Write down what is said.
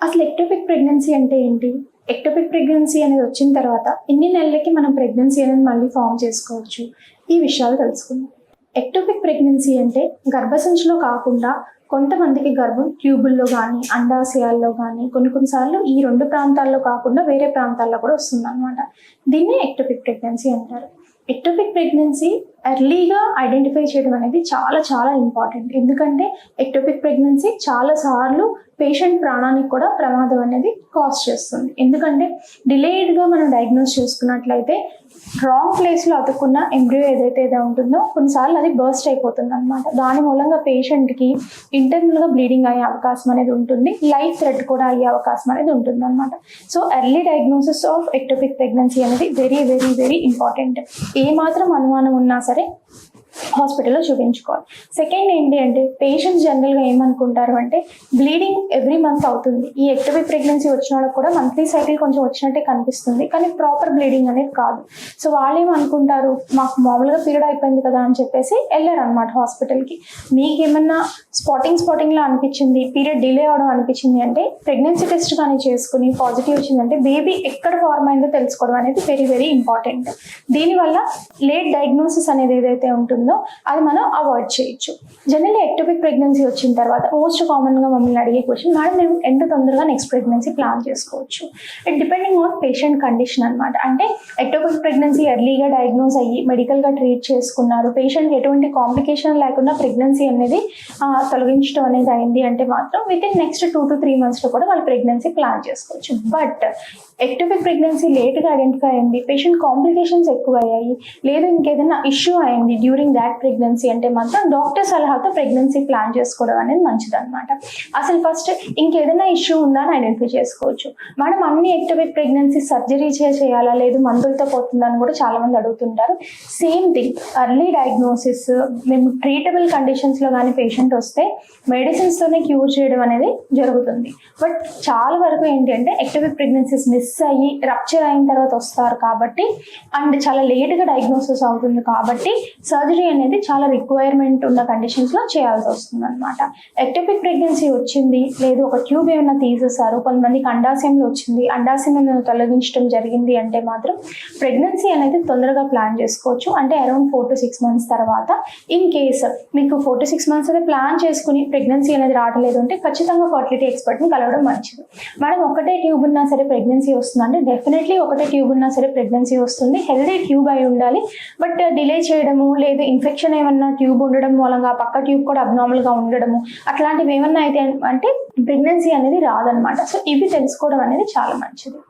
అసలు ectopic pregnancy అంటే ఏంటి? ఎక్టోపిక్ ప్రెగ్నెన్సీ అనేది వచ్చిన తర్వాత ఎన్ని నెలలకి మనం ప్రెగ్నెన్సీ అనేది మళ్ళీ ఫామ్ చేసుకోవచ్చు? ఈ విషయాలు తెలుసుకుందాం. ఎక్టోపిక్ ప్రెగ్నెన్సీ అంటే గర్భసంచిలో కాకుండా కొంతమందికి గర్భం ట్యూబుల్లో కానీ, అండాశయాల్లో కానీ కొన్నిసార్లు ఈ 2 ప్రాంతాల్లో కాకుండా వేరే ప్రాంతాల్లో కూడా వస్తుందన్నమాట. దీన్నే ఎక్టోపిక్ ప్రెగ్నెన్సీ అంటారు. ఎక్టోపిక్ ప్రెగ్నెన్సీ ఎర్లీగా ఐడెంటిఫై చేయడం అనేది చాలా చాలా ఇంపార్టెంట్. ఎందుకంటే ఎక్టోపిక్ ప్రెగ్నెన్సీ చాలాసార్లు పేషెంట్ ప్రాణానికి కూడా ప్రమాదం అనేది కాజ్ చేస్తుంది. ఎందుకంటే డిలేడ్గా మనం డయాగ్నోస్ చేసుకున్నట్లయితే రాంగ్ ప్లేస్లో అతుక్కున్న ఎంబ్రియో ఏదైతే ఉంటుందో కొన్నిసార్లు అది బర్స్ట్ అయిపోతుంది అనమాట. దాని మూలంగా పేషెంట్కి ఇంటర్నల్గా బ్లీడింగ్ అయ్యే అవకాశం అనేది ఉంటుంది, లైఫ్ థ్రెట్ కూడా అయ్యే అవకాశం అనేది ఉంటుంది అనమాట. So early diagnosis of ectopic pregnancy అనేది వెరీ వెరీ వెరీ ఇంపార్టెంట్. ఏ మాత్రం అనుమానం ఉన్నా సరే హాస్పిటల్లో చూపించుకోవాలి. సెకండ్ ఏంటి అంటే పేషెంట్స్ జనరల్గా ఏమనుకుంటారు అంటే బ్లీడింగ్ ఎవ్రీ మంత్ అవుతుంది. ఈ ఎక్టోపిక్ ప్రెగ్నెన్సీ వచ్చిన వాళ్ళకి కూడా మంత్లీ సైకిల్ కొంచెం వచ్చినట్టే కనిపిస్తుంది, కానీ ప్రాపర్ బ్లీడింగ్ అనేది కాదు. సో వాళ్ళు ఏమనుకుంటారు, మాకు మామూలుగా పీరియడ్ అయిపోయింది కదా అని చెప్పేసి వెళ్ళారు అనమాట హాస్పిటల్కి. మీకు ఏమన్నా స్పాటింగ్లా అనిపించింది, పీరియడ్ డిలే అవడం అనిపించింది అంటే ప్రెగ్నెన్సీ టెస్ట్ కానీ చేసుకుని పాజిటివ్ వచ్చిందంటే బేబీ ఎక్కడ ఫార్మ్ అయిందో తెలుసుకోవడం అనేది వెరీ వెరీ ఇంపార్టెంట్. దీనివల్ల లేట్ డయాగ్నోసిస్ అనేది ఏదైతే ఉంటుందో అది మనం అవాయిడ్ చేయొచ్చు. జనరల్లీ ఎక్టోపిక్ ప్రెగ్నెన్సీ వచ్చిన తర్వాత మోస్ట్ కామన్గా మమ్మల్ని అడిగే క్వశ్చన్, మేడం మేము ఎంత తొందరగా నెక్స్ట్ ప్రెగ్నెన్సీ ప్లాన్ చేసుకోవచ్చు? It depending on patient condition అనమాట. అంటే ఎక్టోపిక్ ప్రెగ్నెన్సీ ఎర్లీగా డయాగ్నోస్ అయ్యి మెడికల్గా ట్రీట్ చేసుకున్నారు, పేషెంట్ ఎటువంటి కాంప్లికేషన్ లేకుండా ప్రెగ్నెన్సీ అనేది తొలగించడం అనేది అయింది అంటే మాత్రం విత్ ఇన్ నెక్స్ట్ 2 to 3 monthsలో కూడా వాళ్ళు ప్రెగ్నెన్సీ ప్లాన్ చేసుకోవచ్చు. బట్ ఎక్టోపిక్ ప్రెగ్నెన్సీ లేట్గా ఐడెంటిఫై అయింది, పేషెంట్ కాంప్లికేషన్స్ ఎక్కువ అయ్యాయి, లేదు ఇంకేదైనా ఇష్యూ అయింది డ్యూరింగ్ దాట్ ప్రెగ్నెన్సీ అంటే మాత్రం డాక్టర్ సలహాతో ప్రెగ్నెన్సీ ప్లాన్ చేసుకోవడం అనేది మంచిదన్నమాట. అసలు ఫస్ట్ ఇంకేదైనా ఇష్యూ ఉందా అని ఐడెంటిఫై చేసుకోవచ్చు. మనం అన్ని ఎక్టోపిక్ ప్రెగ్నెన్సీ సర్జరీ చేయాలా, లేదు మందులతో పోతుందని కూడా చాలా మంది అడుగుతుంటారు. సేమ్ థింగ్, ఎర్లీ డయాగ్నోసిస్, మేము ట్రీటబుల్ కండిషన్స్లో కానీ పేషెంట్ వస్తే మెడిసిన్స్తోనే క్యూర్ చేయడం అనేది జరుగుతుంది. బట్ చాలా వరకు ఏంటి అంటే ఎక్టోపిక్ ప్రెగ్నెన్సీస్ మిస్ అయ్యి రప్చర్ అయిన తర్వాత వస్తారు కాబట్టి అండ్ చాలా లేట్గా డయాగ్నోసిస్ అవుతుంది కాబట్టి సర్జరీ అనేది చాలా రిక్వైర్మెంట్ ఉన్న కండిషన్స్లో చేయాల్సి వస్తుంది అనమాట. ఎక్టోపిక్ ప్రెగ్నెన్సీ వచ్చింది, లేదు ఒక ట్యూబ్ ఏమైనా తీసేసారు, కొంతమందికి అండాశయంలో వచ్చింది, అండాశయం తొలగించడం జరిగింది అంటే మాత్రం ప్రెగ్నెన్సీ అనేది తొందరగా ప్లాన్ చేసుకోవచ్చు. అంటే అరౌండ్ 4 to 6 months తర్వాత. ఇన్ కేస్ మీకు 4 to 6 months అయితే ప్లాన్ చేసుకుని ప్రెగ్నెన్సీ అనేది రావట్లేదు అంటే ఖచ్చితంగా ఫర్టిలిటీ ఎక్స్పర్ట్ని కలవడం మంచిది. మేడం ఒకటే ట్యూబ్ ఉన్నా సరే ప్రెగ్నెన్సీ వస్తుంది అంటే డెఫినెట్లీ ఒకటే ట్యూబ్ ఉన్నా సరే ప్రెగ్నెన్సీ వస్తుంది. హెల్దీ ట్యూబ్ అయి ఉండాలి. బట్ డిలే చేయడము, లేదు ఇన్ఫెక్షన్ ఏమన్నా ట్యూబ్ ఉండడం మూలంగా పక్క ట్యూబ్ కూడా అబ్నార్మల్గా ఉండడము అట్లాంటివి ఏమన్నా అయితే అంటే ప్రెగ్నెన్సీ అనేది రాదనమాట. సో ఇవి తెలుసుకోవడం అనేది చాలా మంచిది.